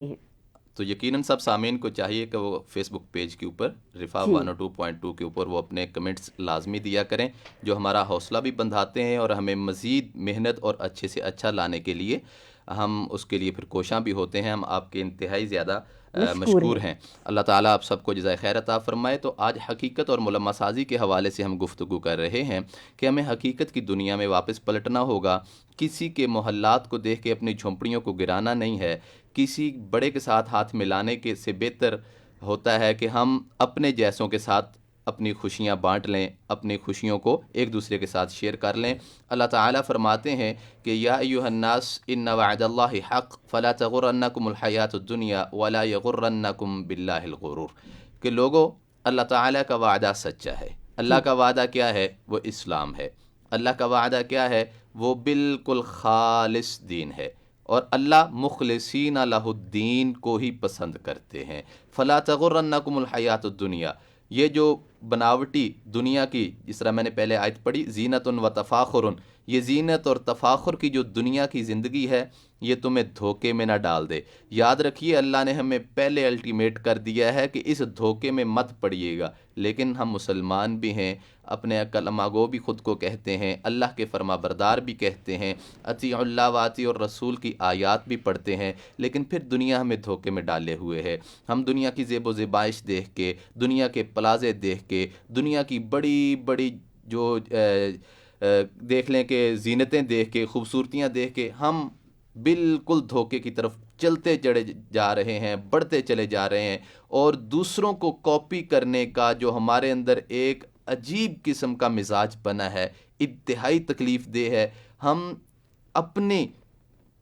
ہیں۔ تو یقیناً سب سامعین کو چاہیے کہ وہ فیس بک پیج کے اوپر رفا جی 102.2 کے اوپر وہ اپنے کمنٹس لازمی دیا کریں، جو ہمارا حوصلہ بھی بندھاتے ہیں اور ہمیں مزید محنت اور اچھے سے اچھا لانے کے لیے ہم اس کے لیے پھر کوشاں بھی ہوتے ہیں۔ ہم آپ کے انتہائی زیادہ مشکور مشکور ہیں۔ ہیں۔ اللہ تعالیٰ آپ سب کو جزائے خیر عطا فرمائے۔ تو آج حقیقت اور ملمہ سازی کے حوالے سے ہم گفتگو کر رہے ہیں کہ ہمیں حقیقت کی دنیا میں واپس پلٹنا ہوگا۔ کسی کے محلات کو دیکھ کے اپنی جھونپڑیوں کو گرانا نہیں ہے، کسی بڑے کے ساتھ ہاتھ ملانے کے سے بہتر ہوتا ہے کہ ہم اپنے جیسوں کے ساتھ اپنی خوشیاں بانٹ لیں، اپنی خوشیوں کو ایک دوسرے کے ساتھ شیئر کر لیں۔ اللہ تعالیٰ فرماتے ہیں کہ یا ایھا الناس ان وعد اللہ حق فلا تغرنکم الحیات الدنیا ولا یغرنکم باللہ الغرور، کہ لوگوں، اللہ تعالیٰ کا وعدہ سچا ہے۔ اللہ جی کا وعدہ کیا ہے؟ وہ اسلام ہے۔ اللہ کا وعدہ کیا ہے؟ وہ بالکل خالص دین ہے، اور اللہ مخلصین لہ الدین کو ہی پسند کرتے ہیں۔ فلا تغرنکم الحیات الدنیا، یہ جو بناوٹی دنیا کی، جس طرح میں نے پہلے آیت پڑھی، زینت و تفاخر، یہ زینت اور تفاخر کی جو دنیا کی زندگی ہے، یہ تمہیں دھوکے میں نہ ڈال دے۔ یاد رکھیے، اللہ نے ہمیں پہلے الٹیمیٹ کر دیا ہے کہ اس دھوکے میں مت پڑیے گا، لیکن ہم مسلمان بھی ہیں، اپنے کلمہ گو بھی خود کو کہتے ہیں، اللہ کے فرما بردار بھی کہتے ہیں، اطیع اللہ و اطیع الرسول کی آیات بھی پڑھتے ہیں، لیکن پھر دنیا ہمیں دھوکے میں ڈالے ہوئے ہے۔ ہم دنیا کی زیب و زیبائش دیکھ کے، دنیا کے پلازے دیکھ کے، دنیا کی بڑی بڑی جو دیکھ لیں کہ زینتیں دیکھ کے، خوبصورتیاں دیکھ کے ہم بالکل دھوکے کی طرف چلتے چڑھے جا رہے ہیں، بڑھتے چلے جا رہے ہیں، اور دوسروں کو کاپی کرنے کا جو ہمارے اندر ایک عجیب قسم کا مزاج بنا ہے، انتہائی تکلیف دہ ہے۔ ہم اپنی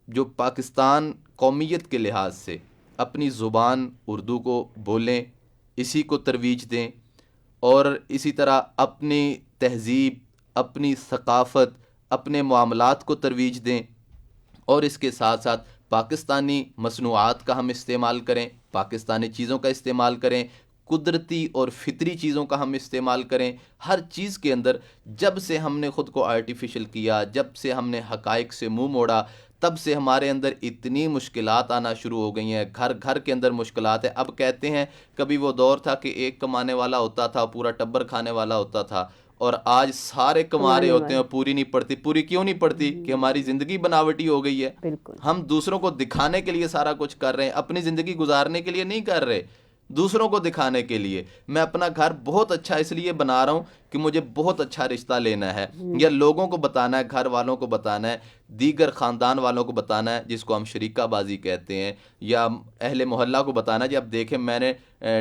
جو پاکستان قومیت کے لحاظ سے اپنی زبان اردو کو بولیں، اسی کو ترویج دیں، اور اسی طرح اپنی تہذیب، اپنی ثقافت، اپنے معاملات کو ترویج دیں، اور اس کے ساتھ ساتھ پاکستانی مصنوعات کا ہم استعمال کریں، پاکستانی چیزوں کا استعمال کریں، قدرتی اور فطری چیزوں کا ہم استعمال کریں۔ ہر چیز کے اندر جب سے ہم نے خود کو آرٹیفیشل کیا، جب سے ہم نے حقائق سے منہ موڑا، تب سے ہمارے اندر اتنی مشکلات آنا شروع ہو گئی ہیں، گھر گھر کے اندر مشکلات ہیں۔ اب کہتے ہیں کبھی وہ دور تھا کہ ایک کمانے والا ہوتا تھا، پورا ٹبر کھانے والا ہوتا تھا، اور آج سارے کما رہے کمانے ہوتے ہیں والے، اور پوری نہیں پڑتی۔ پوری کیوں نہیں پڑتی؟ کہ ہماری زندگی بناوٹی ہو گئی ہے۔ بالکل ہم دوسروں کو دکھانے کے لیے سارا کچھ کر رہے ہیں، اپنی زندگی گزارنے کے لیے نہیں کر رہے، دوسروں کو دکھانے کے لیے۔ میں اپنا گھر بہت اچھا اس لیے بنا رہا ہوں کہ مجھے بہت اچھا رشتہ لینا ہے، یا لوگوں کو بتانا ہے، گھر والوں کو بتانا ہے، دیگر خاندان والوں کو بتانا ہے، جس کو ہم شریکہ بازی کہتے ہیں، یا اہل محلہ کو بتانا ہے، جی اب دیکھیں میں نے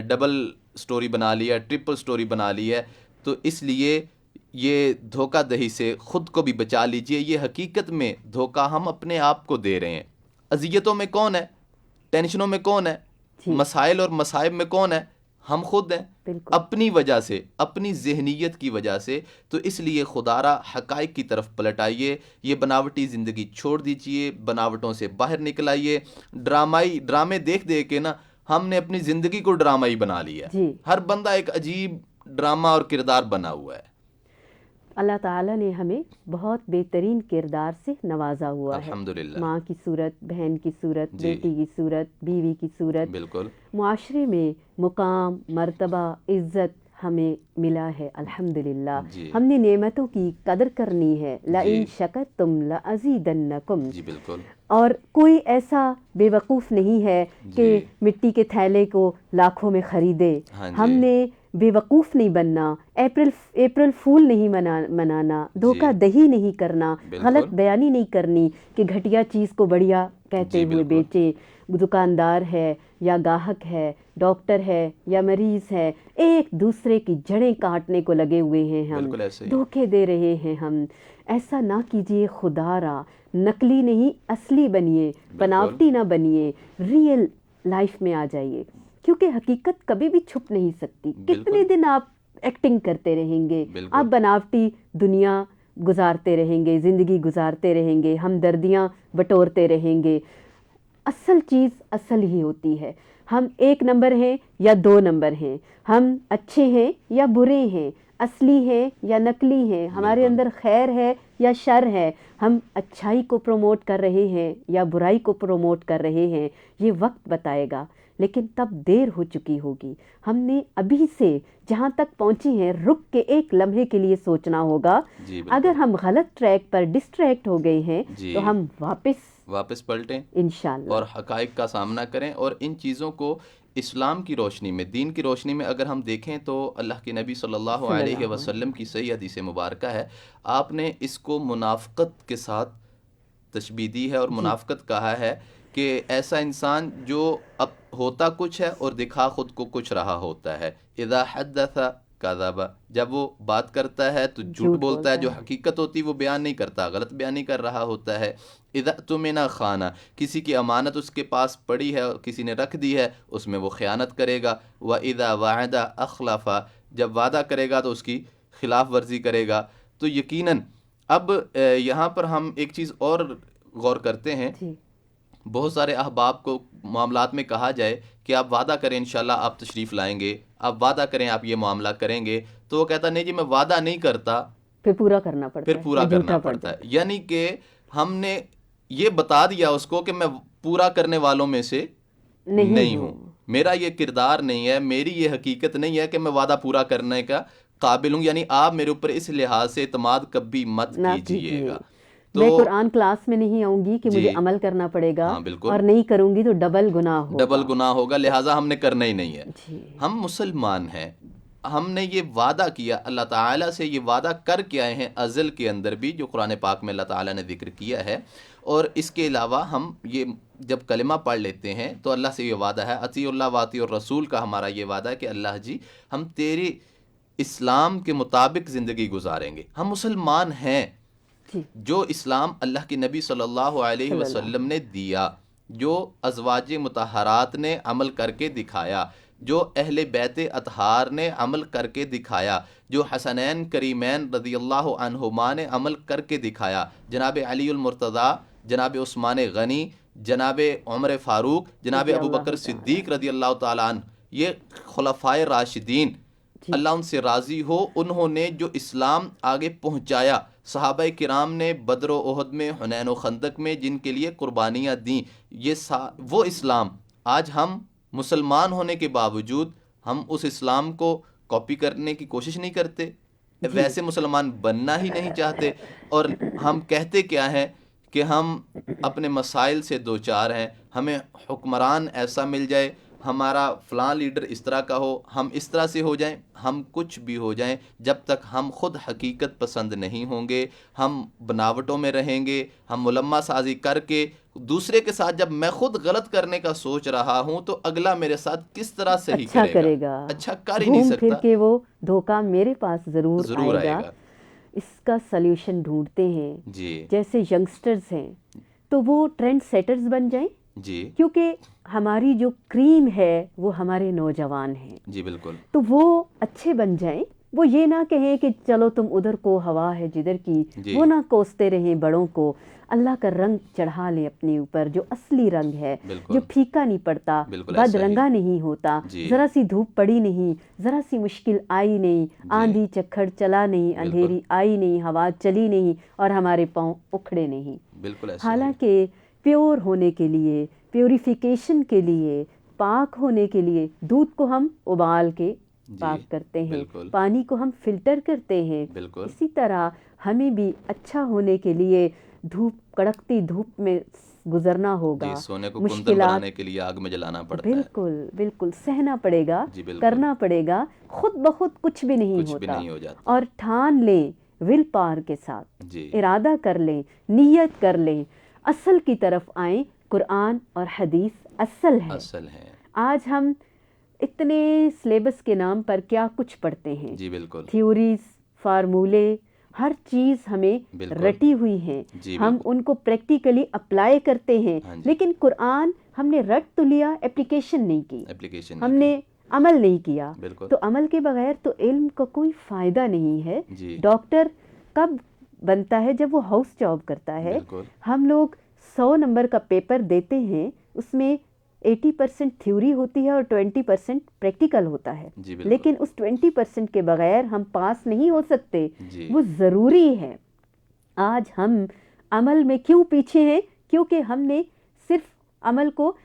ڈبل سٹوری بنا لی ہے، ٹرپل سٹوری بنا لی ہے۔ تو اس لیے یہ دھوکہ دہی سے خود کو بھی بچا لیجئے۔ یہ حقیقت میں دھوکہ ہم اپنے آپ کو دے رہے ہیں۔ اذیتوں میں کون ہے؟ ٹینشنوں میں کون ہے؟ جی مسائل اور مصائب میں کون ہے؟ ہم خود ہیں، بالکل اپنی وجہ سے، اپنی ذہنیت کی وجہ سے۔ تو اس لیے خدا را حقائق کی طرف پلٹ آئیے، یہ بناوٹی زندگی چھوڑ دیجئے، بناوٹوں سے باہر نکل آئیے۔ ڈرامے دیکھ دیکھ کے نا ہم نے اپنی زندگی کو ڈرامائی بنا لیا ہے۔ جی ہر بندہ ایک عجیب ڈرامہ اور کردار بنا ہوا ہے۔ اللہ تعالیٰ نے ہمیں بہت بہترین کردار سے نوازا ہوا ہے، الحمدللہ۔ ماں کی صورت، بہن کی صورت، جی بیٹی کی صورت، بیوی کی صورت۔ بالکل معاشرے میں مقام، مرتبہ، عزت ہمیں ملا ہے الحمدللہ۔ جی ہم نے نعمتوں کی قدر کرنی ہے، لَإِن جی شَكَرْتُمْ لَأَزِيدَنَّكُمْ۔ جی بالکل اور کوئی ایسا بے وقوف نہیں ہے کہ جی مٹی کے تھیلے کو لاکھوں میں خریدے۔ ہاں ہم جی نے بے وقوف نہیں بننا، اپریل فول نہیں منانا، جی دھوکہ دہی نہیں کرنا، بالکل غلط بیانی نہیں کرنی کہ گھٹیا چیز کو بڑھیا کہتے جی ہوئے بالکل بیچیں۔ دکاندار ہے یا گاہک ہے، ڈاکٹر ہے یا مریض ہے، ایک دوسرے کی جڑیں کاٹنے کو لگے ہوئے ہیں، ہم بالکل ایسے ہی دھوکے دے رہے ہیں۔ ہم ایسا نہ کیجئے خدا را، نقلی نہیں اصلی بنیے، بالکل بناوٹی نہ بنیے، ریئل لائف میں آ جائیے، کیونکہ حقیقت کبھی بھی چھپ نہیں سکتی۔ کتنے بالکل دن آپ ایکٹنگ کرتے رہیں گے، آپ بالکل بناوٹی دنیا گزارتے رہیں گے، زندگی گزارتے رہیں گے، ہمدردیاں بٹورتے رہیں گے۔ اصل چیز اصل ہی ہوتی ہے۔ ہم ایک نمبر ہیں یا دو نمبر ہیں، ہم اچھے ہیں یا برے ہیں، اصلی ہیں یا نقلی ہیں، ہمارے بالکل۔ اندر خیر ہے یا شر ہے، ہم اچھائی کو پروموٹ کر رہے ہیں یا برائی کو پروموٹ کر رہے ہیں، یہ وقت بتائے گا، لیکن تب دیر ہو چکی ہوگی۔ ہم نے ابھی سے جہاں تک پہنچی ہیں رک کے ایک لمحے کے لیے سوچنا ہوگا۔ جی اگر بالکل ہم غلط ٹریک پر ڈسٹریکٹ ہو گئے ہیں جی، تو ہم واپس پلٹیں انشاءاللہ اور حقائق کا سامنا کریں، اور ان چیزوں کو اسلام کی روشنی میں، دین کی روشنی میں اگر ہم دیکھیں تو اللہ کے نبی صلی اللہ صلی علیہ اللہ وسلم کی صحیح حدیث مبارکہ ہے، آپ نے اس کو منافقت کے ساتھ تشبیہ دی ہے اور جی منافقت کہا ہے کہ ایسا انسان جو اب ہوتا کچھ ہے اور دکھا خود کو کچھ رہا ہوتا ہے۔ اذا حدث کذب، جب وہ بات کرتا ہے تو جھوٹ بولتا ہے، جو حقیقت ہوتی وہ بیان نہیں کرتا، غلط بیان نہیں کر رہا ہوتا ہے۔ اذا اؤتمن خانہ، کسی کی امانت اس کے پاس پڑی ہے اور کسی نے رکھ دی ہے، اس میں وہ خیانت کرے گا۔ واذا وعد اخلف، جب وعدہ کرے گا تو اس کی خلاف ورزی کرے گا۔ تو یقیناً اب یہاں پر ہم ایک چیز اور غور کرتے ہیں، جی بہت سارے احباب کو معاملات میں کہا جائے کہ آپ وعدہ کریں انشاءاللہ آپ تشریف لائیں گے، آپ وعدہ کریں آپ یہ معاملہ کریں گے، تو وہ کہتا نہیں جی میں وعدہ نہیں کرتا، پھر پورا کرنا پڑتا پھر ہے پورا یا کرنا جھوٹا پڑ پڑتا ہے۔ جاتا یعنی کہ ہم نے یہ بتا دیا اس کو کہ میں پورا کرنے والوں میں سے ہے نہیں ہوں، میرا یہ کردار نہیں ہے، میری یہ حقیقت نہیں ہے کہ میں وعدہ پورا کرنے کا قابل ہوں، یعنی آپ میرے اوپر اس لحاظ سے اعتماد کبھی مت نہ کیجئے کیجیے، گا۔ میں تو قرآن کلاس میں نہیں آؤں گی کہ جی مجھے عمل کرنا پڑے گا، ہاں بالکل، اور نہیں کروں گی تو ڈبل گناہ ڈبل ہوگا۔ گناہ ہوگا، لہٰذا ہم نے کرنا ہی نہیں ہے۔ جی ہم مسلمان ہیں، ہم نے یہ وعدہ کیا، اللہ تعالیٰ سے یہ وعدہ کر کے آئے ہیں ازل کے اندر بھی، جو قرآن پاک میں اللہ تعالیٰ نے ذکر کیا ہے، اور اس کے علاوہ ہم یہ جب کلمہ پڑھ لیتے ہیں تو اللہ سے یہ وعدہ ہے، اطیعوا اللہ واطیعوا الرسول کا ہمارا یہ وعدہ ہے کہ اللہ جی ہم تیری اسلام کے مطابق زندگی گزاریں گے۔ ہم مسلمان ہیں، جی جو اسلام اللہ کے نبی صلی اللہ علیہ صلی اللہ وسلم نے دیا، جو ازواج مطہرات نے عمل کر کے دکھایا، جو اہل بیت اطہار نے عمل کر کے دکھایا، جو حسنین کریمین رضی اللہ عنہما نے عمل کر کے دکھایا، جناب علی المرتضیٰ، جناب عثمان غنی، جناب عمر فاروق، جناب رضی ابو اللہ بکر تعالیٰ صدیق رضی اللہ تعالیٰ عنہ، یہ خلفائے راشدین، جی اللہ ان سے راضی ہو، انہوں نے جو اسلام آگے پہنچایا، صحابہ کرام نے بدر و احد میں، حنین و خندق میں جن کے لیے قربانیاں دیں، یہ وہ اسلام آج ہم مسلمان ہونے کے باوجود ہم اس اسلام کو کاپی کرنے کی کوشش نہیں کرتے، ویسے مسلمان بننا ہی نہیں چاہتے، اور ہم کہتے کیا ہیں کہ ہم اپنے مسائل سے دوچار ہیں، ہمیں حکمران ایسا مل جائے، ہمارا فلاں لیڈر اس طرح کا ہو، ہم اس طرح سے ہو جائیں، ہم کچھ بھی ہو جائیں، جب تک ہم خود حقیقت پسند نہیں ہوں گے، ہم بناوٹوں میں رہیں گے، ہم ملمہ سازی کر کے دوسرے کے ساتھ، جب میں خود غلط کرنے کا سوچ رہا ہوں تو اگلا میرے ساتھ کس طرح صحیح اچھا کرے گا، اچھا کر ہی نہیں گھوم پھر سکتا، کے وہ دھوکہ میرے پاس ضرور ضرور آئے گا۔ گا۔ اس کا سلیوشن ڈھونڈتے ہیں، جی جیسے ینگسٹرز ہیں تو وہ ٹرینڈ سیٹرز بن جائیں، جی کیونکہ ہماری جو کریم ہے وہ ہمارے نوجوان ہیں، جی بالکل تو وہ اچھے بن جائیں، وہ یہ نہ کہیں کہ چلو تم ادھر کو ہوا ہے جدھر کی، جی وہ نہ کوستے رہیں بڑوں کو، اللہ کا رنگ چڑھا لیں اپنے اوپر، جو اصلی رنگ ہے، بالکل جو پھیکا نہیں پڑتا، بالکل بد ایسا ہی، رنگا نہیں ہوتا، جی ذرا سی دھوپ پڑی نہیں، ذرا سی مشکل آئی نہیں، جی آندھی چکھڑ چلا نہیں، بالکل اندھیری آئی نہیں، ہوا چلی نہیں، اور ہمارے پاؤں اکھڑے نہیں۔ بالکل ایسا ہی، حالانکہ پیور ہونے کے لیے، پیوریفیکیشن کے لیے، پاک ہونے کے لیے دودھ کو ہم ابال کے جی پاک کرتے ہیں، بالکل پانی کو ہم فلٹر کرتے ہیں، بالکل اسی طرح ہمیں بھی اچھا ہونے کے لیے دھوپ، کڑکتی دھوپ میں گزرنا ہوگا، جی، سونے کو کندن مشکلات بنانے کے لیے آگ میں جلانا پڑتا ہے، بالکل بالکل سہنا پڑے گا، جی بالکل، کرنا پڑے گا، خود بخود کچھ بھی نہیں کچھ بھی ہوتا، نہیں ہو جاتا، اور ٹھان لیں ول پاور کے ساتھ، جی ارادہ کر لیں، نیت کر لیں، اصل کی طرف آئیں، قرآن اور حدیث اصل ہے۔ اصل ہے، آج ہم اتنے سلیبس کے نام پر کیا کچھ پڑھتے ہیں، جی بالکل تھیوریز، فارمولے، ہر چیز ہمیں بالکل، رٹی ہوئی ہیں، جی ہم بالکل، ان کو پریکٹیکلی اپلائی کرتے ہیں، ہاں جی، لیکن قرآن ہم نے رٹ تو لیا، اپلیکیشن نہیں کی، اپلیکیشن ہم نہیں نے عمل نہیں کیا، کی، بالکل، تو عمل کے بغیر تو علم کا کوئی فائدہ نہیں ہے۔ جی ڈاکٹر کب بنتا ہے؟ جب وہ ہاؤس جاب کرتا ہے۔ بالکل، ہم لوگ 100 نمبر کا پیپر دیتے ہیں، اس میں 80% تھیوری ہوتی ہے اور 20% پریکٹیکل ہوتا ہے، جی بالکل لیکن اس 20% کے بغیر ہم پاس نہیں ہو سکتے، جی وہ ضروری ہے۔ آج ہم عمل میں کیوں پیچھے ہیں؟ کیونکہ ہم نے صرف عمل کو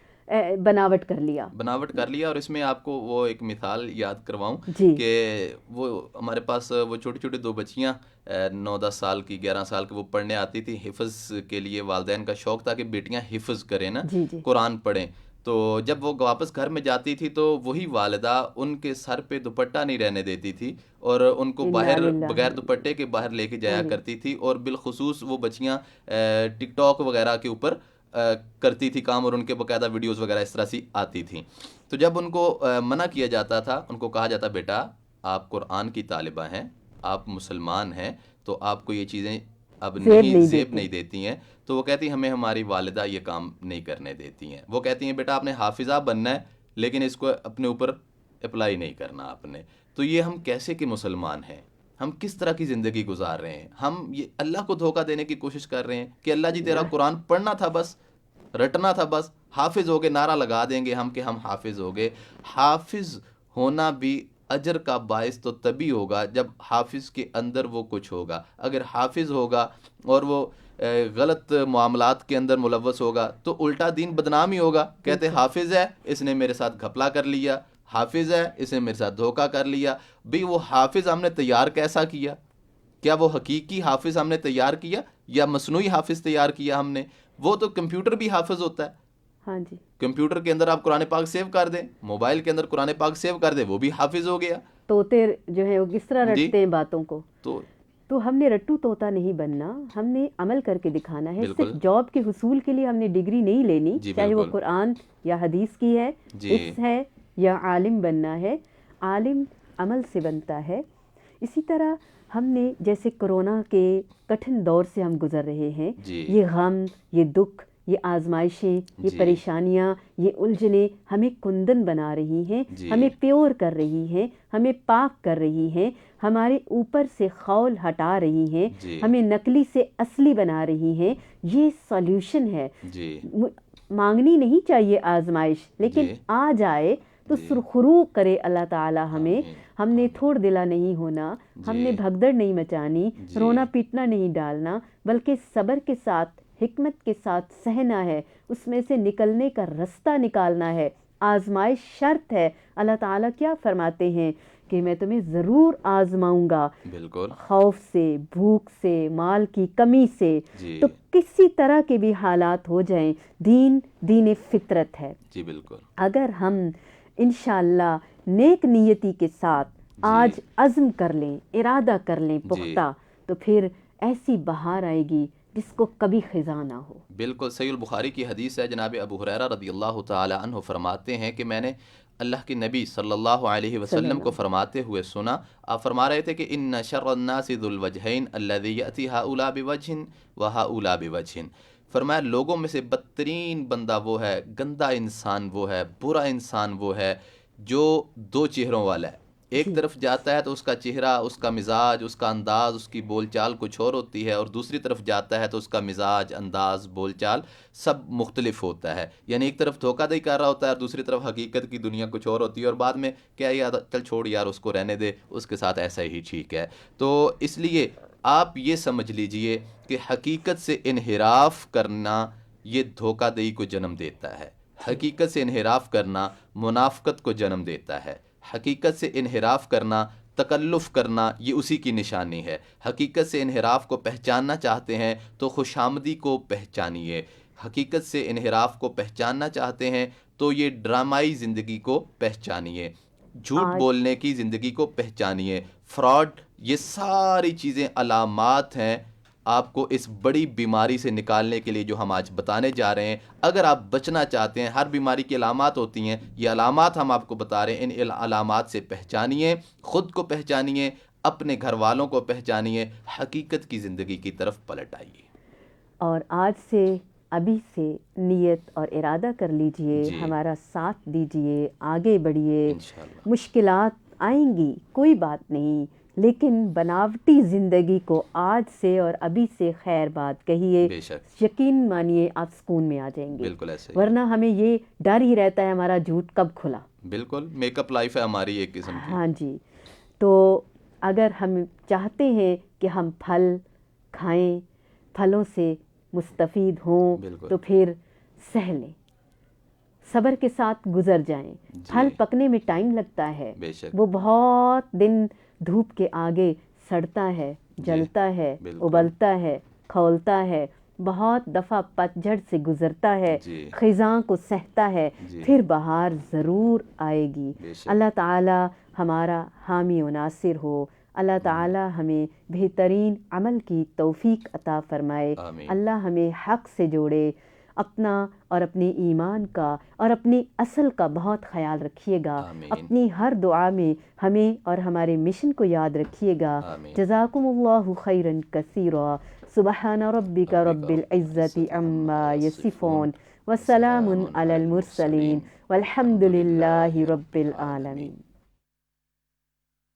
بناوٹ کر لیا۔ اور اس میں آپ کو وہ ایک مثال یاد کرواؤں جی کہ وہ ہمارے پاس وہ چھوٹی چھوٹی 2 بچیاں 9-10 سال کی 11 سال کی وہ پڑھنے آتی تھی، حفظ کے لیے والدین کا شوق تھا کہ بیٹیاں حفظ کریں نا، جی جی قرآن پڑھیں۔ تو جب وہ واپس گھر میں جاتی تھی تو وہی والدہ ان کے سر پہ دوپٹہ نہیں رہنے دیتی تھی اور ان کو انا باہر للہ بغیر دوپٹے کے باہر لے کے جایا کرتی تھی، اور بالخصوص وہ بچیاں ٹک ٹاک وغیرہ کے اوپر کرتی تھی کام، اور ان کے باقاعدہ ویڈیوز وغیرہ اس طرح سی آتی تھیں۔ تو جب ان کو منع کیا جاتا تھا، ان کو کہا جاتا بیٹا آپ قرآن کی طالبہ ہیں، آپ مسلمان ہیں، تو آپ کو یہ چیزیں اب زیب نہیں دیتی ہیں، تو وہ کہتی ہمیں ہماری والدہ یہ کام نہیں کرنے دیتی ہیں۔ وہ کہتی ہیں بیٹا آپ نے حافظہ بننا ہے لیکن اس کو اپنے اوپر اپلائی نہیں کرنا آپ نے۔ تو یہ ہم کیسے کہ مسلمان ہیں؟ ہم کس طرح کی زندگی گزار رہے ہیں؟ ہم یہ اللہ کو دھوکہ دینے کی کوشش کر رہے ہیں کہ اللہ جی تیرا قرآن پڑھنا تھا، بس رٹنا تھا، بس حافظ ہو گئے، نعرہ لگا دیں گے ہم کہ ہم حافظ ہو گئے۔ حافظ ہونا بھی اجر کا باعث تو تبھی ہوگا جب حافظ کے اندر وہ کچھ ہوگا۔ اگر حافظ ہوگا اور وہ غلط معاملات کے اندر ملوث ہوگا تو الٹا دین بدنام ہی ہوگا۔ کہتے حافظ ہے اس نے میرے ساتھ گھپلا کر لیا، حافظ ہے اس نے میرے ساتھ دھوکہ کر لیا۔ بھی وہ حافظ ہم نے تیار کیسا کیا؟ کیا وہ حقیقی حافظ ہم نے تیار کیا یا مصنوعی حافظ تیار کیا ہم نے؟ وہ تو کمپیوٹر بھی حافظ ہوتا ہے۔ ہاں جی، کمپیوٹر کے اندر آپ قرآن پاک سیو کر دیں، موبائل کے اندر قرآن پاک سیو کر دیں، وہ بھی حافظ ہو گیا۔ طوطے جو ہیں وہ کس طرح جی رٹتے ہیں باتوں کو، تو ہم نے رٹو طوطا نہیں بننا، ہم نے عمل کر کے دکھانا ہے۔ بالکل صرف جاب کے حصول کے لیے ہم نے ڈگری نہیں لینی، جی چاہے وہ بالکل قرآن یا حدیث کی ہے، جی اس ہے یا عالم بننا ہے۔ عالم عمل سے بنتا ہے۔ اسی طرح ہم نے جیسے کرونا کے کٹھن دور سے ہم گزر رہے ہیں، جی یہ غم، یہ دکھ، یہ آزمائشیں، یہ جی پریشانیاں، یہ الجھنیں ہمیں کندن بنا رہی ہیں، جی ہمیں پیور کر رہی ہیں، ہمیں پاک کر رہی ہیں، ہمارے اوپر سے خول ہٹا رہی ہیں، جی ہمیں نقلی سے اصلی بنا رہی ہیں۔ یہ سولیوشن ہے۔ جی مانگنی نہیں چاہیے آزمائش، لیکن جی آ جائے تو جی سرخرو کرے اللہ تعالی ہمیں۔ آمین ہم نے آمین تھوڑ دلا نہیں ہونا، ہم نے جی بھگدڑ نہیں مچانی، جی رونا پیٹنا نہیں ڈالنا، بلکہ صبر کے ساتھ، حکمت کے ساتھ سہنا ہے، اس میں سے نکلنے کا رستہ نکالنا ہے۔ آزمائش شرط ہے۔ اللہ تعالیٰ کیا فرماتے ہیں کہ میں تمہیں ضرور آزماؤں گا، بالکل خوف سے، بھوک سے، مال کی کمی سے۔ جی تو کسی طرح کے بھی حالات ہو جائیں، دین فطرت ہے۔ جی بالکل اگر ہم انشاءاللہ نیک نیتی کے ساتھ جی آج عزم کر لیں، ارادہ کر لیں جی پختہ، تو پھر ایسی بہار آئے گی جس کو کبھی خزاں نہ ہو۔ بالکل صحیح البخاری کی حدیث ہے، جناب ابو ہریرہ رضی اللہ تعالی عنہ فرماتے ہیں کہ میں نے اللہ کے نبی صلی اللہ علیہ صلی وسلم اللہ کو فرماتے ہوئے سنا، آپ فرما رہے تھے کہ ان شر الناس ذو الوجہین الذی یأتی ہؤلاء بوجہ وہؤلاء بوجہ۔ فرمایا لوگوں میں سے بدترین بندہ وہ ہے، گندا انسان وہ ہے، برا انسان وہ ہے جو 2 چہروں والا ہے۔ ایک جی طرف جاتا ہے تو اس کا چہرہ، اس کا مزاج، اس کا انداز، اس کی بول چال کچھ اور ہوتی ہے، اور دوسری طرف جاتا ہے تو اس کا مزاج، انداز، بول چال سب مختلف ہوتا ہے۔ یعنی ایک طرف دھوکہ دہی کر رہا ہوتا ہے اور دوسری طرف حقیقت کی دنیا کچھ اور ہوتی ہے، اور بعد میں کیا یار چل چھوڑ یار اس کو رہنے دے، اس کے ساتھ ایسا ہی ٹھیک ہے۔ تو اس لیے آپ یہ سمجھ لیجئے کہ حقیقت سے انحراف کرنا یہ دھوکہ دہی کو جنم دیتا ہے۔ حقیقت سے انحراف کرنا منافقت کو جنم دیتا ہے۔ حقیقت سے انحراف کرنا، تکلف کرنا، یہ اسی کی نشانی ہے۔ حقیقت سے انحراف کو پہچاننا چاہتے ہیں تو خوشامدی کو پہچانیے۔ حقیقت سے انحراف کو پہچاننا چاہتے ہیں تو یہ ڈرامائی زندگی کو پہچانیے، جھوٹ آج بولنے کی زندگی کو پہچانیے، فراڈ، یہ ساری چیزیں علامات ہیں آپ کو اس بڑی بیماری سے نکالنے کے لیے جو ہم آج بتانے جا رہے ہیں۔ اگر آپ بچنا چاہتے ہیں، ہر بیماری کی علامات ہوتی ہیں، یہ علامات ہم آپ کو بتا رہے ہیں، ان علامات سے پہچانیے، خود کو پہچانیے، اپنے گھر والوں کو پہچانیے، حقیقت کی زندگی کی طرف پلٹ آئیے۔ اور آج سے، ابھی سے نیت اور ارادہ کر لیجئے، جی ہمارا ساتھ دیجئے، آگے بڑھیے۔ انشاءاللہ مشکلات آئیں گی، کوئی بات نہیں، لیکن بناوٹی زندگی کو آج سے اور ابھی سے خیر بات کہیے، بے شک، یقین مانیے آپ سکون میں آ جائیں گے، بالکل ایسے ہی، ورنہ ہمیں یہ ڈر ہی رہتا ہے ہمارا جھوٹ کب کھلا۔ بالکل میک اپ لائف ہے ہماری ایک قسم کی۔ ہاں جی، تو اگر ہم چاہتے ہیں کہ ہم پھل کھائیں، پھلوں سے مستفید ہوں، بالکل، تو پھر سہ لیں، صبر کے ساتھ گزر جائیں۔ پھل جی، پکنے میں ٹائم لگتا ہے، بے شک، وہ بہت دن دھوپ کے آگے سڑتا ہے، جی، جلتا ہے، بالکل، ابلتا ہے، کھولتا ہے، بہت دفعہ پتجھڑ سے گزرتا ہے، جی، خزاں کو سہتا ہے، جی، پھر بہار ضرور آئے گی۔ بے شک، اللہ تعالی ہمارا حامی و ناصر ہو، اللہ تعالی ہمیں بہترین عمل کی توفیق عطا فرمائے، آمین، اللہ ہمیں حق سے جوڑے، اپنا اور اپنے ایمان کا اور اپنے اصل کا بہت خیال رکھیے گا، آمین، اپنی ہر دعا میں ہمیں اور ہمارے مشن کو یاد رکھیے گا۔ آمین، جزاکم اللہ خیرا کثیرا، سبحان ربک رب العزت عما یصفون وسلام علی المرسلین والحمد للہ رب العالمین۔